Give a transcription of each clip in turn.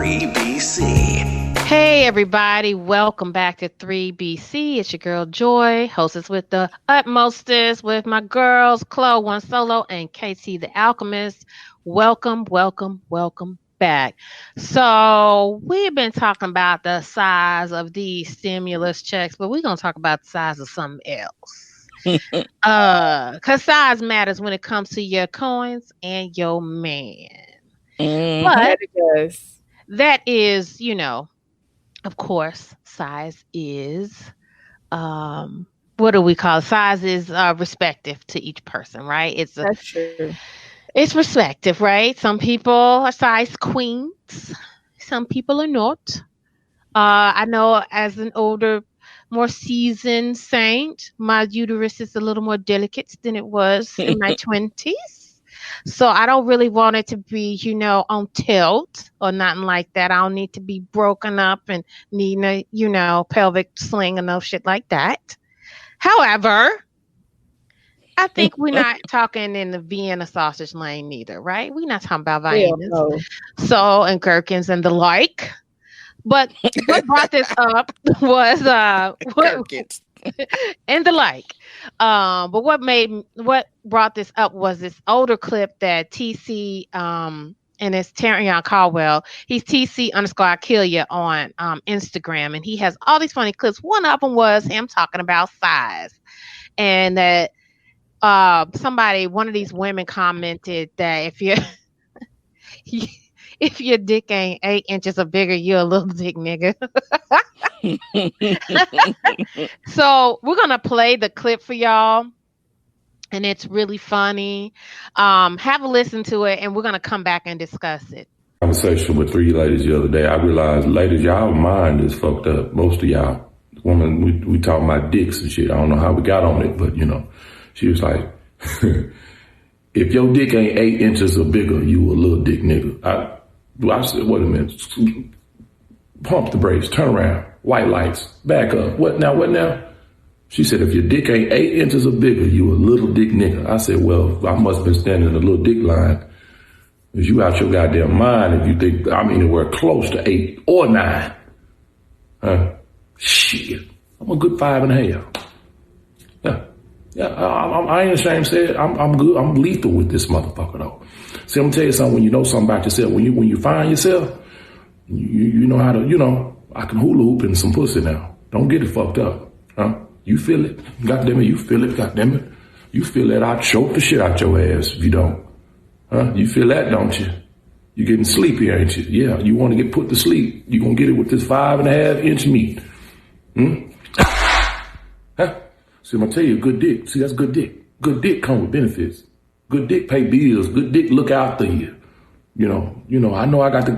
3BC. Hey everybody, welcome back to 3BC. It's your girl Joy, hostess with the Mostest with my girls Chloe One Solo and KC the Alchemist. Welcome back. So we've been talking about the size of these stimulus checks, but we're gonna talk about the size of something else. Cause size matters when it comes to your coins and your man. But that is, of course, size is, what do we call it? Size is respective to each person, right? That's true. It's respective, right? Some people are size queens. Some people are not. I know as an older, more seasoned saint, my uterus is a little more delicate than it was in my 20s. So I don't really want it to be, on tilt or nothing like that. I don't need to be broken up and needing a, pelvic sling and no shit like that. However, I think we're not talking in the Vienna sausage lane neither, right? We're not talking about Viennas, and gherkins and the like. But what brought this up was Gherkins and the like. But what brought this up was this older clip that TC and it's Terrion Caldwell. He's TC _ I kill you on Instagram, and he has all these funny clips. One of them was him talking about size, and that one of these women commented that if your dick ain't 8 inches or bigger, you're a little dick nigga. So we're gonna play the clip for y'all, and it's really funny. Have a listen to it, and we're gonna come back and discuss it. Conversation with 3 ladies the other day. I realized, ladies, y'all mind is fucked up. Most of y'all, women, we talking about dicks and shit. I don't know how we got on it, but she was like, if your dick ain't 8 inches or bigger, you a little dick nigga. I said, wait a minute. Pump the brakes, turn around, white lights, back up. What now? She said, if your dick ain't 8 inches or bigger, you a little dick nigga. I said, well, I must have been standing in a little dick line. Because you out your goddamn mind if you think I'm anywhere close to 8 or 9. Shit. I'm a good 5.5. Yeah, I ain't ashamed to say it. I'm good. I'm lethal with this motherfucker though. See, I'm gonna tell you something. When you know something about yourself, when you find yourself, you know how to. I can hula hoop in some pussy now. Don't get it fucked up, huh? You feel it, goddamn it. You feel it, goddamn it. You feel that I choke the shit out your ass if you don't, huh? You feel that, don't you? You getting sleepy, ain't you? Yeah. You want to get put to sleep. You gonna get it with this 5.5 inch meat, huh? See, I'm gonna tell you, good dick. See, that's good dick. Good dick come with benefits. Good dick pay bills. Good dick look out for you. I know I got to,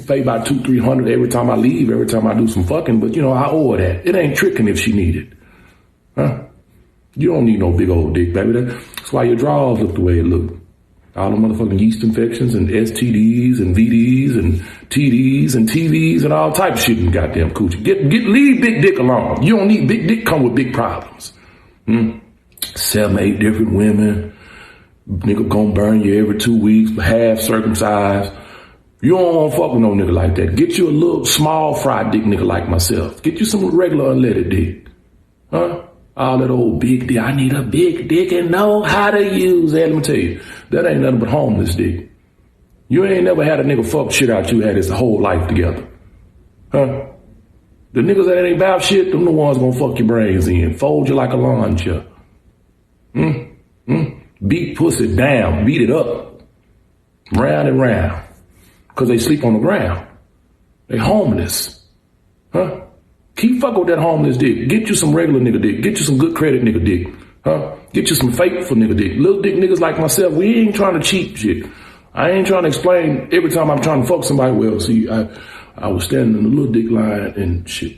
pay about $200-300 every time I leave, every time I do some fucking, but I owe her that. It ain't tricking if she need it. Huh? You don't need no big old dick, baby. That's why your drawers look the way it look. All the motherfucking yeast infections and STDs and VDs and TDs and TVs and all type of shit in goddamn coochie. Leave big dick alone. You don't need big dick come with big problems. 7, 8 different women. Nigga gonna burn you every 2 weeks, half circumcised. You don't want to fuck with no nigga like that. Get you a little small fried dick nigga like myself. Get you some regular unleaded dick. Huh? All that old big dick. I need a big dick and know how to use it. Let me tell you, that ain't nothing but homeless dick. You ain't never had a nigga fuck shit out you had his whole life together. Huh? The niggas that ain't about shit, them the ones gonna fuck your brains in. Fold you like a lawn chair. Beat pussy down. Beat it up. Round and round. Cause they sleep on the ground. They homeless. Huh? Keep fucking with that homeless dick. Get you some regular nigga dick. Get you some good credit nigga dick. Huh? Get you some faithful nigga dick. Little dick niggas like myself, we ain't trying to cheat shit. I ain't trying to explain every time I'm trying to fuck somebody. Well, see, I was standing in the little dick line and shit,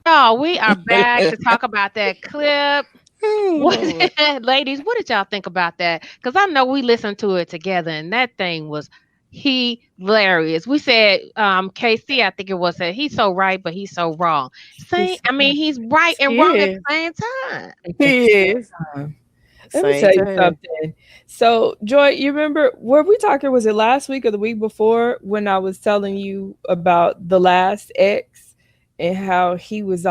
Oh, we are back to talk about that clip. Ladies, what did y'all think about that? Because I know we listened to it together, and that thing was hilarious. We said, KC, I think it was, that he's so right, but he's so wrong. He's right and wrong at the same time. He is. Let me tell you something. So, Joy, you remember, were we talking, was it last week or the week before, when I was telling you about the last ex and how he was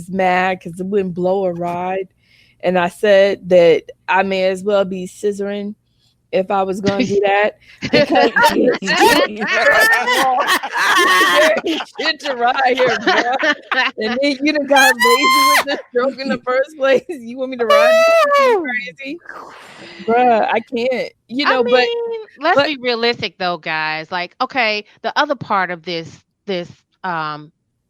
mad because it wouldn't blow a ride? And I said that I may as well be scissoring if I was going to do that, because shit to ride here, bro. And then you done got lazy with the stroke in the first place. You want me to ride crazy, bruh? I can't. Let's be realistic though, guys. Like, okay, the other part of this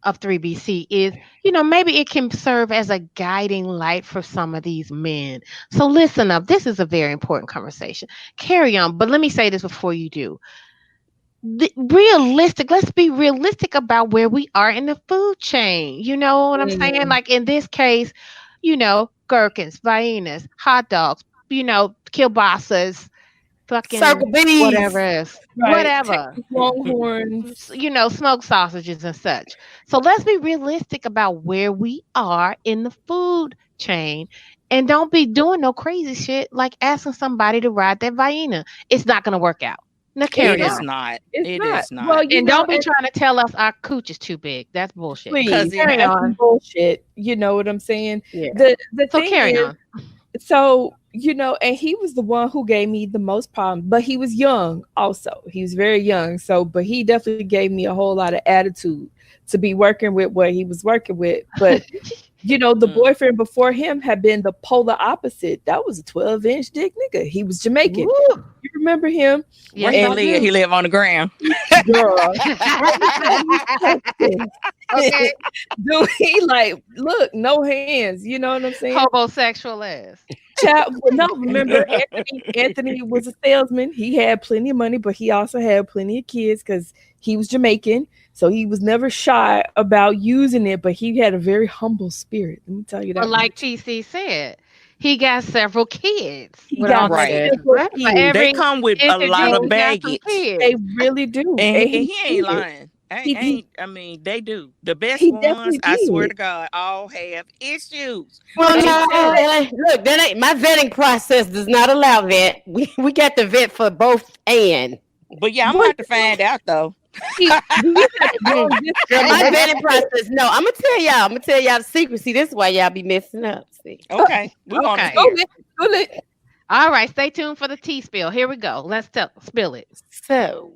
of 3BC is, maybe it can serve as a guiding light for some of these men. So listen up. This is a very important conversation. Carry on. But let me say this before you do. Let's be realistic about where we are in the food chain. You know what I'm saying? Like in this case, gherkins, viennas, hot dogs, kielbasas, fucking Circle B's, whatever else, whatever, Longhorns, smoked sausages and such. So let's be realistic about where we are in the food chain, and don't be doing no crazy shit like asking somebody to ride that Vienna. It's not going to work out. Now, carry on. It is not. Well, don't be trying to tell us our cooch is too big. That's bullshit. Please, carry on. Bullshit. You know what I'm saying? Yeah. The thing carry is, on. So, and he was the one who gave me the most problem, but he was young also. He was very young. So, but he definitely gave me a whole lot of attitude to be working with what he was working with. But, the boyfriend before him had been the polar opposite. That was a 12-inch dick nigga. He was Jamaican. Woo. You remember him? Where he live on the ground. Girl. Okay. Dude, he look, no hands. You know what I'm saying? Homosexual ass. No, remember Anthony was a salesman. He had plenty of money, but he also had plenty of kids because he was Jamaican. So he was never shy about using it, but he had a very humble spirit. Let me tell you that. But like TC said, he got several kids. He got they come with a lot of baggage. They really do. And he ain't lying. They do. The best ones, I swear to God, all have issues. Well, look, that ain't my vetting process. Does not allow that. We got the vet for both and. But yeah, I'm gonna have to find out though. My vetting process. No, I'm gonna tell y'all the secret. See, this is why y'all be messing up. See. Okay. We're gonna hear. All right, stay tuned for the tea spill. Here we go. Let's spill it. So,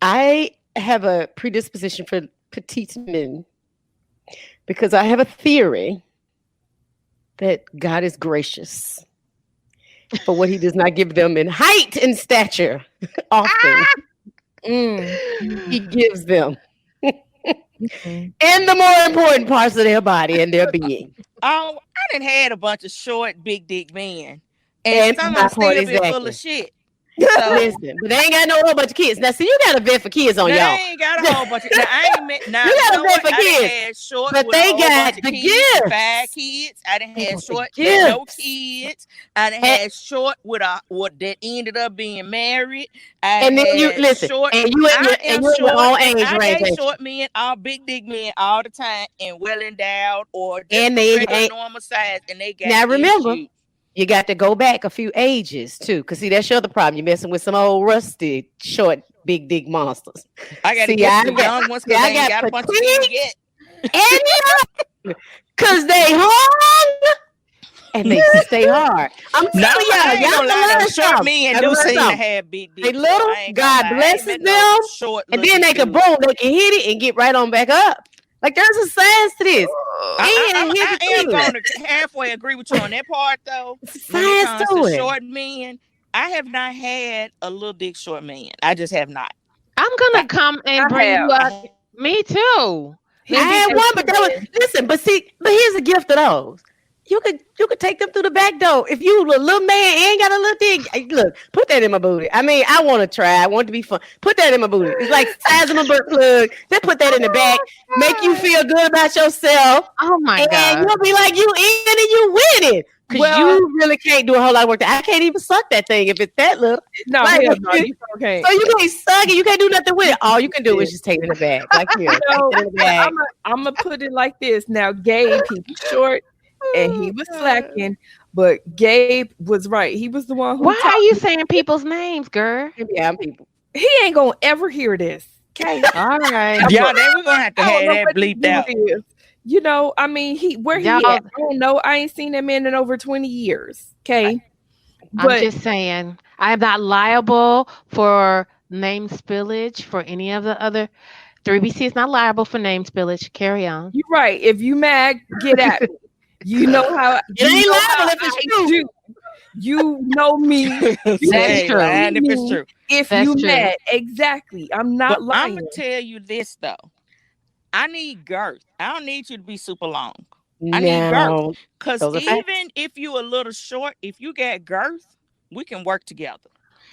I have a predisposition for petite men because I have a theory that God is gracious for what he does not give them in height and stature often. He gives them in the more important parts of their body and their being. Oh, I done had a bunch of short, big dick men, and some of them still be full of shit. So, listen, but they ain't got no whole bunch of kids. Now, see, you got a vet for kids on y'all. They ain't got a whole bunch of kids. You got a vet for kids, but they got the gifts. 5 kids. I done had short with no kids. I done had short with what that ended up being married. And then you listen, short, and you in your own age range. I short men, all big dick men all the time, and well endowed or just and they ain't normal size, and they got now remember. Issues. You got to go back a few ages too, because see that's your other problem. You're messing with some old rusty, short, big dick monsters. I got to get the young ones because I got a bunch of kids yet. And because they hard and they stay hard. I'm telling y'all short men do seem to have big dicks. They little, God blesses them, and then they can boom, they can hit it and get right on back up. Like there's a science to this. I am going to halfway agree with you on that part, though. Science to it. Short men, I have not had a little dick short man. I just have not. I'm gonna come and bring you up. Me too. I had one, but that was listen. But here's a gift of those. You could take them through the back door. If you a little man ain't got a little dick, look, put that in my booty. I mean, I want to try. I want it to be fun. Put that in my booty. It's like size of my butt plug. Then put that in the back. Make you feel good about yourself. Oh my God. And you'll be like, you in and you winning. Because you really can't do a whole lot of work. I can't even suck that thing if it's that little. No, like, you okay. So you can't suck it. You can't do nothing with it. All you can do is just take it in the bag. Like here. I'm going to put it like this. Now, gay people, short, and he was slacking. But Gabe was right. He was the one who Why taught are you me. saying people's names, girl? Yeah, people. He ain't gonna ever hear this. Okay. All right. Yeah, then we're gonna have to I don't have know that what this bleeped dude out. is. You know, I mean, he where he Y'all, at? I don't know. I ain't seen that man in over 20 years. Okay. I'm But just saying, I am not liable for name spillage for any of the other. 3BC is not liable for name spillage. Carry on. you're right. If you mad, get at me. You know how It ain't liable if it's true. do. You know me. That's true. Lying if it's true. If That's you true. mad, exactly. I'm not But I'm lying. gonna tell you this though. I need girth. I don't need you to be super long. I need girth. No, Because those are facts. even if you a little short, if you got girth, we can work together.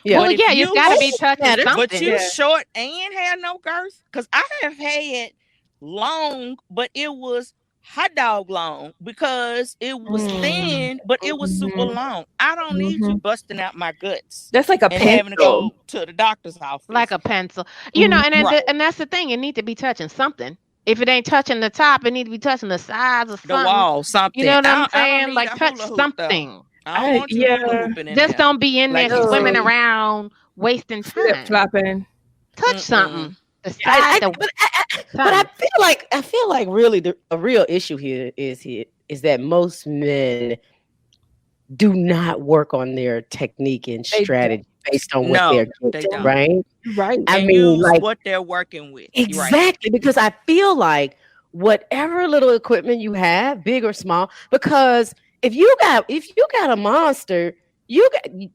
Yeah. Well, But if yeah, you got to be touching matters. something. But you Yeah. short and have no girth? Because I have had long, but it was hot dog long because it was thin, but it was super long. I don't need you busting out my guts That's like a and having to pencil. go to the doctor's office. Like a pencil. You know, and Right. and that's the thing. It need to be touching something. If it ain't touching the top, it need to be touching the sides or the something. wall, something. You know what I'm I don't saying? need Like a touch hula hoop, though. something. I don't want you hula hooping in Just there. don't be in Like there you swimming said. around wasting Flip time. flopping. Touch Mm-mm. something. The side, I, the but I feel like really a real issue here is that most men do not work on their technique and They strategy based on what No, they're they getting, don't. right? Right. I And mean, use like what they're working with. Right. exactly because I feel like whatever little equipment you have, big or small, because if you got a monster, you ain't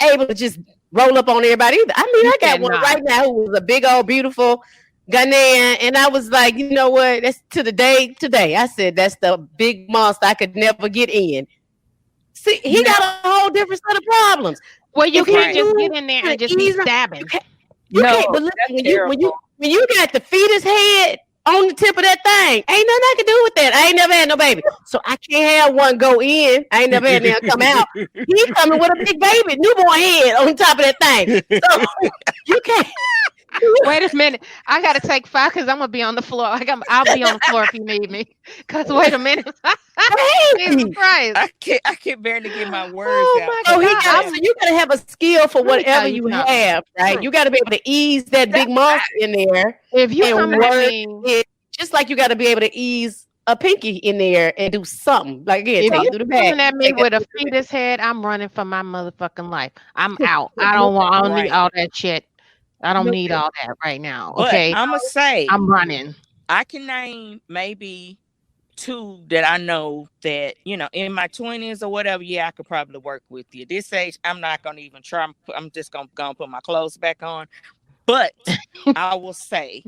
able to just roll up on everybody either. I mean, You I got one cannot. right now who was a big old beautiful Ghanaian, and I was like, you know what? That's to the day today. I said that's the big monster I could never get in. See, he got a whole different set of problems. well, you If can't you just get in there and just be ease up- stabbing. You No, can't believe that's when terrible. you got the fetus head on the tip of that thing. Ain't nothing I can do with that. I ain't never had no baby, so I can't have one go in. I ain't never had none come out. He coming with a big baby, newborn head on top of that thing. So you can't. Wait a minute. I got to take 5 because I'm going to be on the floor. I'll be on the floor if you need me. Because wait a minute. Jesus Christ. I can barely get my words Oh out. my So God. so you gotta have a skill for Let me whatever tell you you something. have, right? True. You got to be able to ease that big monster in there, If you and coming at work me, it, just like you got to be able to ease a pinky in there and do something. Like again, if take you it through the back. coming at me take it with a through the back. fetus head, I'm running for my motherfucking life. I'm out. I don't need Right. all that shit. I don't No, need all that right now. But Okay. I'm going to say, I'm running. I can name maybe 2 that I know that, you know, in my 20s or whatever, yeah, I could probably work with you. This age, I'm not going to even try. I'm just going to put my clothes back on. But I will say,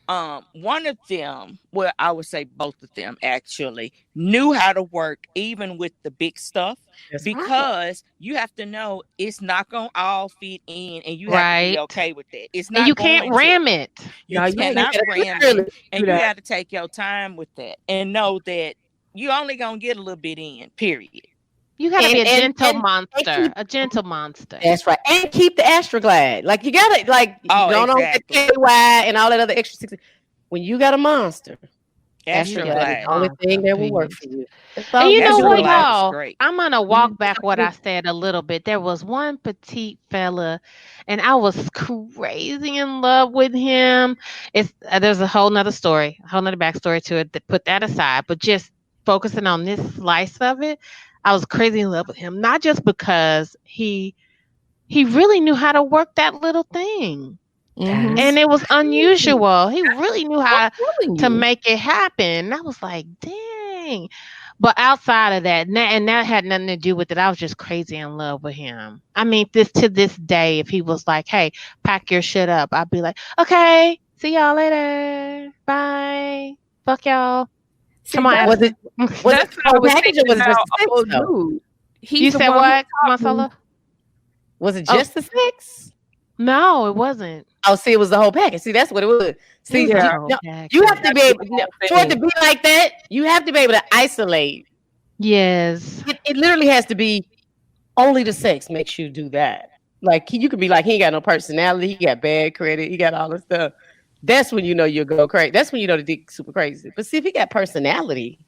one of them, well, I would say both of them actually knew how to work even with the big stuff, That's right. because you have to know it's not gonna all fit in, and you have to Right. be okay with that. It's not And you going can't to. ram it. You No, you cannot can't. ram Really it, and do you that. got to take your time with that and know that you only gonna get a little bit in. Period. You got to be a And- gentle and- monster. keep- A gentle monster. That's right. And keep the Astroglide. Like you gotta Oh, going on with exactly. that KY and all that other extra 60. When you got a monster, Extra got Astroglide is glad. the only thing that will work Please. for you. That's And all you know Extra what, glad is y'all? great. I'm gonna walk back what I said a little bit. There was one petite fella, and I was crazy in love with him. It's there's a whole nother story, a whole nother backstory to it. Put that aside, but just focusing on this slice of it, I was crazy in love with him. Not just because he really knew how to work that little thing, Mhm. and it was unusual. He really knew how I'm telling to you. make it happen. And I was like, dang. But outside of that, and that had nothing to do with it. I was just crazy in love with him. I mean, to this day, if he was like, hey, pack your shit up, I'd be like, okay, see y'all later. Bye. Fuck y'all. See, Come on. that's- Was it That's the what I whole was package or thinking was it just about. the sex, Oh, though? dude. He's You the said one who what, taught me. Marcella? Was it Oh. just the sex? No, it wasn't. Oh, see, it was the whole package. See, that's what it was. See, Yeah. you have to be able That's for it to be like that. You have to be able to isolate. Yes. It literally has to be only the sex makes you do that. Like you could be like, he ain't got no personality, he got bad credit, he got all this stuff. That's when you know you'll go crazy. That's when you know the dick super crazy. But see, if he got personality,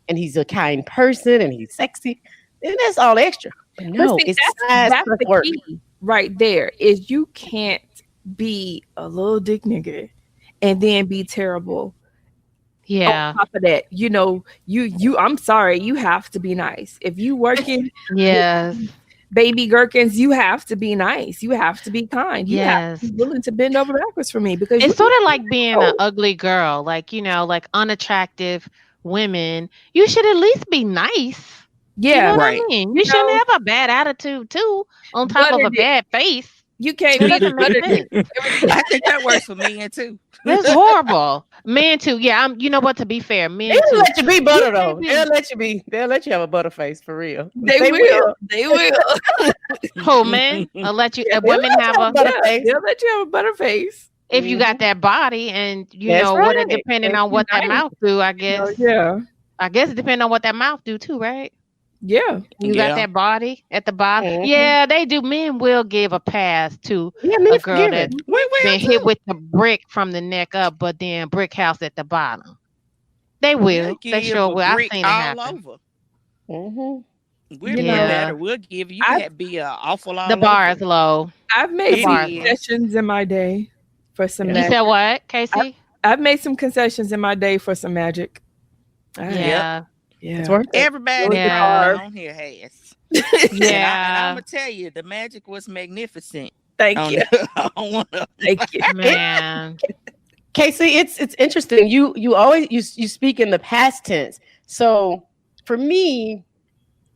and he's a kind person and he's sexy, then that's all extra. But no, see, it's that's plus the work. key right there. Is you can't be a little dick nigga and then be terrible. Yeah. On top of that, you I'm sorry, you have to be nice. If you working Yes. baby gherkins, you have to be nice. You have to be kind. You have to be willing to bend over backwards for me, because it's sort of like being an ugly girl, like, like unattractive women. You should at least be nice. Yeah, you know right. what I mean? You shouldn't have a bad attitude too, on top of a bad face. You can't be doesn't make sense. I think that works for men too. That's horrible. Men too. Yeah, you know what? To be fair, men They'll too. let you be butter though. They'll let you have a butter face for real. They will. They will. Oh, men, I'll let you. Women have a butter face. They'll let you have a butter face if you got that body, and That's what right. depending on what that mouth do. I guess. Yeah. I guess it depends on what that mouth do too, right? Yeah. You got that body at the bottom. Mhm. Yeah, they do. Men will give a pass to men a girl that been too. hit with the brick from the neck up, but then brick house at the bottom. They will. They sure will. I've seen it happen. Over. Mm-hmm. We'll do better. We'll give you. Be an awful lot. The bar is low. I've made some concessions in my day for some magic. You said what, Casey? I've made some concessions in my day for some magic. Yeah. Yeah. Everybody on here has. Yeah. And I'm gonna tell you, the magic was magnificent. Thank you. Thank you, man. Casey, it's interesting. You always you speak in the past tense. So for me,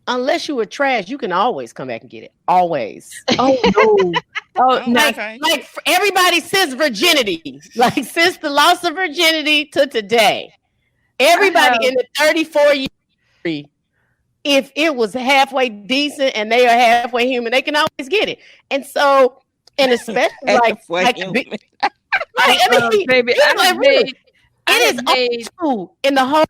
unless you were trash, you can always come back and get it. Always. Oh no. Like everybody since virginity, like since the loss of virginity to today, everybody in the 34 years, if it was halfway decent and they are halfway human, they can always get it. And so, and especially baby, it is all in the whole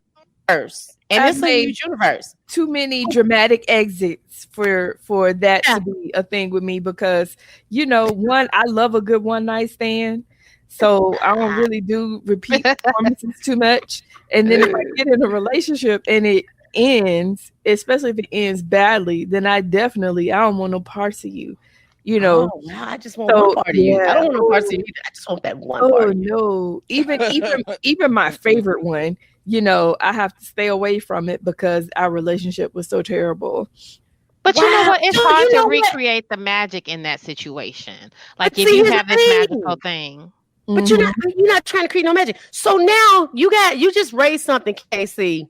universe. And it's a huge universe. Too many dramatic exits for that to be a thing with me, because one, I love a good one night stand, so I don't really do repeat performances too much. And then if I get in a relationship and it ends, especially if it ends badly, then I don't want no parts of you. No, I just want one part of you. I don't want no parts of you. I just want that one part. Oh no, even my favorite one. I have to stay away from it because our relationship was so terrible. But you know what? It's hard to recreate the magic in that situation. Like if you have this magical thing. But you're not trying to create no magic. So now you just raised something, Casey,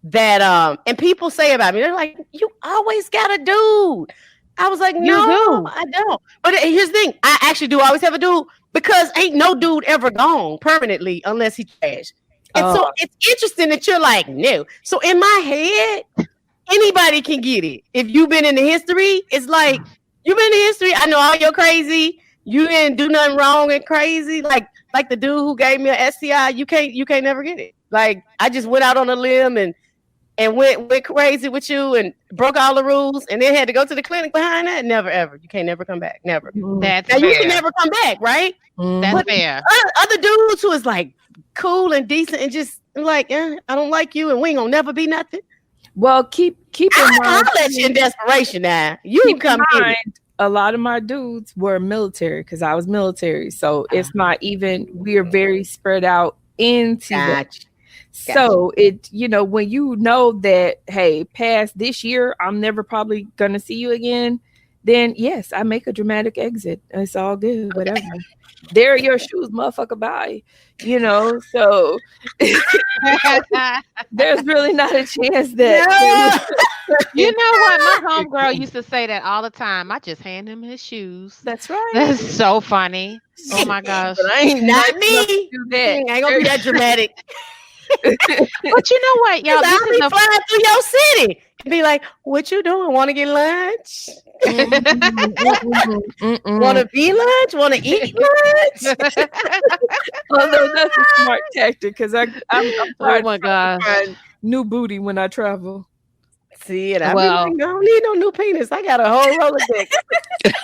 that and people say about me, they're like, you always got a dude. I was like, no, I don't. But here's the thing, I actually do always have a dude, because ain't no dude ever gone permanently unless he trash. And so it's interesting that you're like, no. So in my head, anybody can get it. If you've been in the history, it's like, you've been in the history. I know all you're crazy. You didn't do nothing wrong and crazy. Like the dude who gave me an STI, you can't never get it. Like I just went out on a limb and went crazy with you and broke all the rules and then had to go to the clinic behind that. Never ever. You can't never come back. Never. That's now fair. You can never come back, right? That's fair. Other dudes who is like cool and decent and just like, I don't like you and we ain't gonna never be nothing. Well, keep in mind. I'll let you in desperation now. You can come in. A lot of my dudes were military because I was military. So it's not even, we are very spread out into that. So it, when you know that, hey, past this year, I'm never probably going to see you again, then yes, I make a dramatic exit. It's all good, whatever. There are your shoes, motherfucker, bye. So there's really not a chance that. You know what? My homegirl used to say that all the time. I just hand him his shoes. That's right. That's so funny. Oh my gosh. But I ain't not me. Do that. I ain't gonna be that dramatic. But you know what, y'all? I'll be flying through your city and be like, "What you doing? Want to get lunch? Want to be lunch? Want to eat lunch?" Although that's a smart tactic because I'm oh my god, new booty when I travel. See, and I Well, don't need no new penis. I got a whole Rolodex.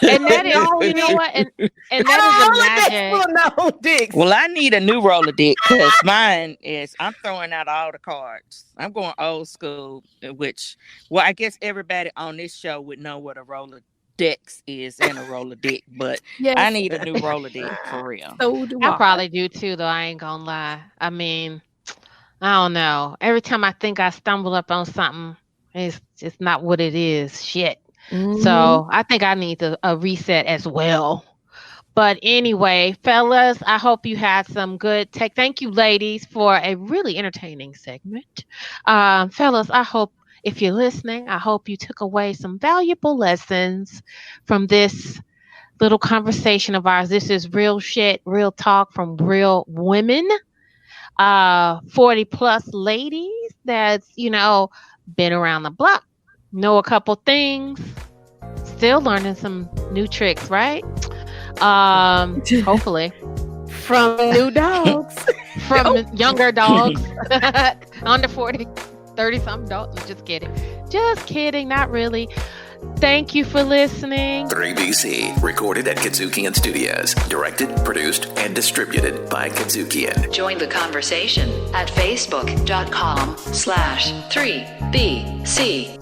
and that is, you know what, and that is imagine. No dicks. Well, I need a new roller dick because mine is, I'm throwing out all the cards. I'm going old school, which, well, I guess everybody on this show would know what a roller Dex is and a roller dick, but Yes. I need a new roller dick for real. So do I probably do too, though. I ain't gonna lie. I mean, I don't know. Every time I think I stumble up on something, it's not what it is. Shit. Mhm. So I think I need a reset as well. But anyway, fellas, I hope you had some good take. Thank you, ladies, for a really entertaining segment. Fellas, I hope if you're listening, I hope you took away some valuable lessons from this little conversation of ours. This is real shit, real talk from real women, 40 plus ladies that's, been around the block, know a couple things, still learning some new tricks, right? Hopefully. From new dogs. From younger dogs. Under 40. 30-something dogs. Just kidding. Not really. Thank you for listening. 3BC, recorded at Kudzukian Studios. Directed, produced, and distributed by Kudzukian. Join the conversation at facebook.com/3BC.